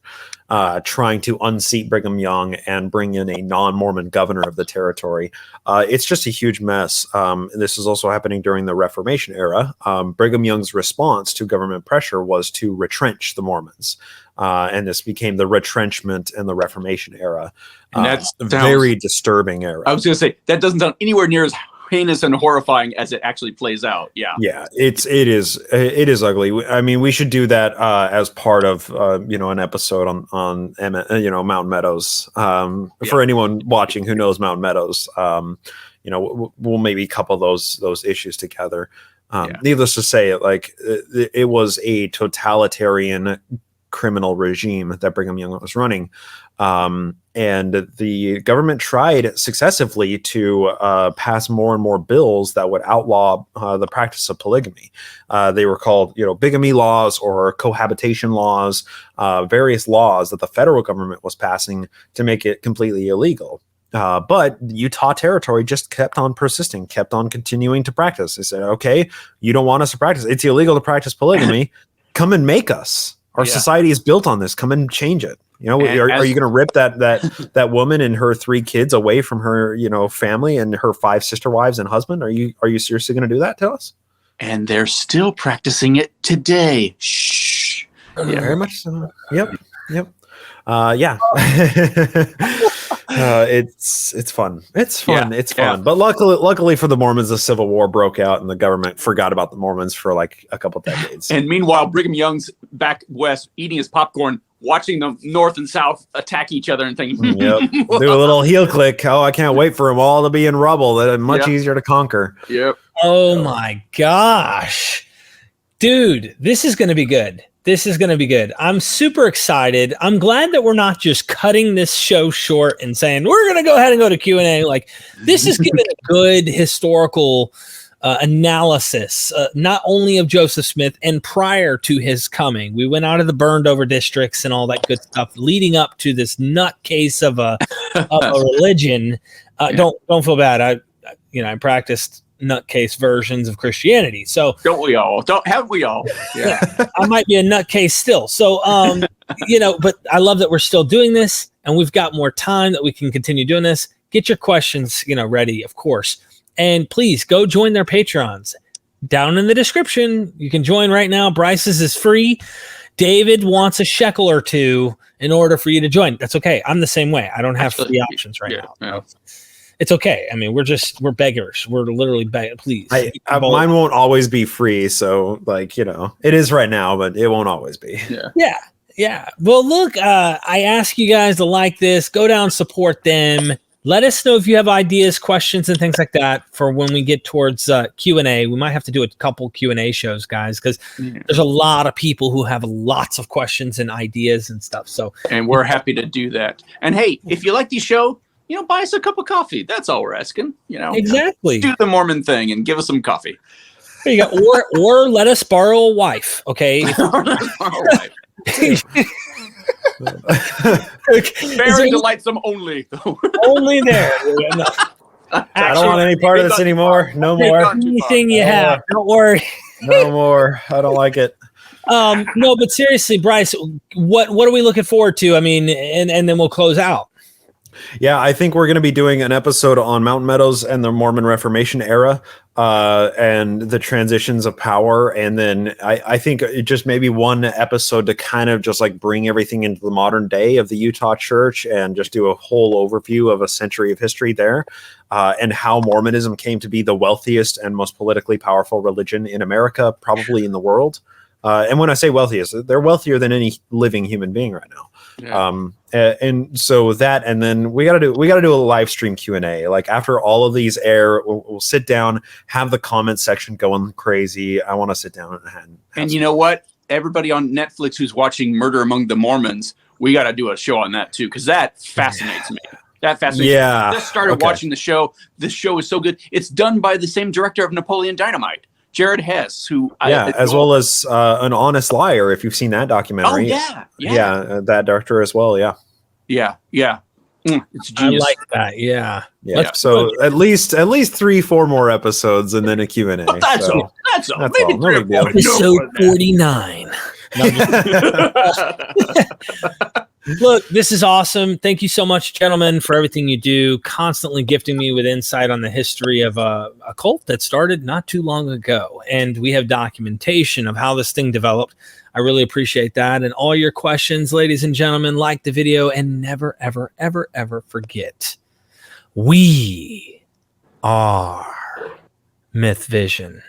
trying to unseat Brigham Young and bring in a non-Mormon governor of the territory. It's just a huge mess. This is also happening during the Reformation era. Brigham Young's response to government pressure was to retrench the Mormons. And this became the retrenchment in the Reformation era. And that's a very disturbing era. I was going to say, that doesn't sound anywhere near as heinous and horrifying as it actually plays out. Yeah. It is ugly. I mean, we should do that as part of an episode on Mountain Meadows. For anyone watching who knows Mountain Meadows, we'll maybe couple those issues together. Needless to say, it was a totalitarian criminal regime that Brigham Young was running. And the government tried successively to pass more and more bills that would outlaw the practice of polygamy. They were called, bigamy laws or cohabitation laws, various laws that the federal government was passing to make it completely illegal. But Utah territory just kept on persisting, kept on continuing to practice. They said, okay, you don't want us to practice. It's illegal to practice polygamy. Come and make us. Our society is built on this. Come and change it. Are you going to rip that woman and her 3 kids away from her, family and her 5 sister wives and husband? Are you seriously going to do that to us? And they're still practicing it today. Shh. Very much so. Yep. It's fun. It's fun. But luckily for the Mormons, the Civil War broke out and the government forgot about the Mormons for like a couple decades. And meanwhile, Brigham Young's back west eating his popcorn watching the North and South attack each other and thinking, Yep. Do a little heel click. Oh, I can't wait for them all to be in rubble. That much easier to conquer. Yep. Oh my gosh. Dude, this is going to be good. This is going to be good. I'm super excited. I'm glad that we're not just cutting this show short and saying, we're going to go ahead and go to Q&A. Like, this is giving a good historical analysis, not only of Joseph Smith and prior to his coming. We went out of the burned over districts and all that good stuff leading up to this nutcase of a religion. Don't feel bad. I practiced nutcase versions of Christianity. So haven't we all? Yeah. I might be a nutcase still. So, but I love that we're still doing this and we've got more time that we can continue doing this. Get your questions, ready, of course. And please go join their Patreons down in the description. You can join right now. Bryce's is free. David wants a shekel or two in order for you to join. That's okay. I'm the same way. I don't have free options right now. Yeah. It's okay. I mean, we're beggars. We're literally beggars. Please. Mine won't always be free. So it is right now, but it won't always be. Yeah. Well, look, I ask you guys to like this, go down, support them. Let us know if you have ideas, questions, and things like that for when we get towards Q&A. We might have to do a couple Q&A shows, guys, because there's a lot of people who have lots of questions and ideas and stuff. And we're happy to do that. And hey, if you like the show, buy us a cup of coffee. That's all we're asking. Exactly. Do the Mormon thing and give us some coffee. There you go. Or let us borrow a wife. Okay. Very delightsome only. Only there. I don't want any part of this anymore. No more. Anything you have. Don't worry. No more. I don't like it. No, but seriously, Bryce, what are we looking forward to? I mean, and then we'll close out. Yeah, I think we're going to be doing an episode on Mountain Meadows and the Mormon Reformation era and the transitions of power. And then I think just maybe one episode to kind of just like bring everything into the modern day of the Utah Church and just do a whole overview of a century of history there and how Mormonism came to be the wealthiest and most politically powerful religion in America, probably in the world. And when I say wealthiest, they're wealthier than any living human being right now. Yeah. And so that, and then we got to do a live stream Q&A. Like after all of these air, we'll sit down, have the comment section going crazy. I want to sit down and you know what? Everybody on Netflix who's watching Murder Among the Mormons, we got to do a show on that too, because that fascinates me. That fascinates me. I just started watching the show. This show is so good. It's done by the same director of Napoleon Dynamite, Jared Hess, who as well as An Honest Liar, if you've seen that documentary. That director as well. It's genius. I like that. Yeah. So at least 3-4 more episodes and then a Q&A. That's all. Maybe no big deal. Episode 49. Look, this is awesome. Thank you so much, gentlemen, for everything you do, constantly gifting me with insight on the history of a cult that started not too long ago. And we have documentation of how this thing developed. I really appreciate that. And all your questions, ladies and gentlemen, like the video and never, ever, ever, ever forget, we are MythVision.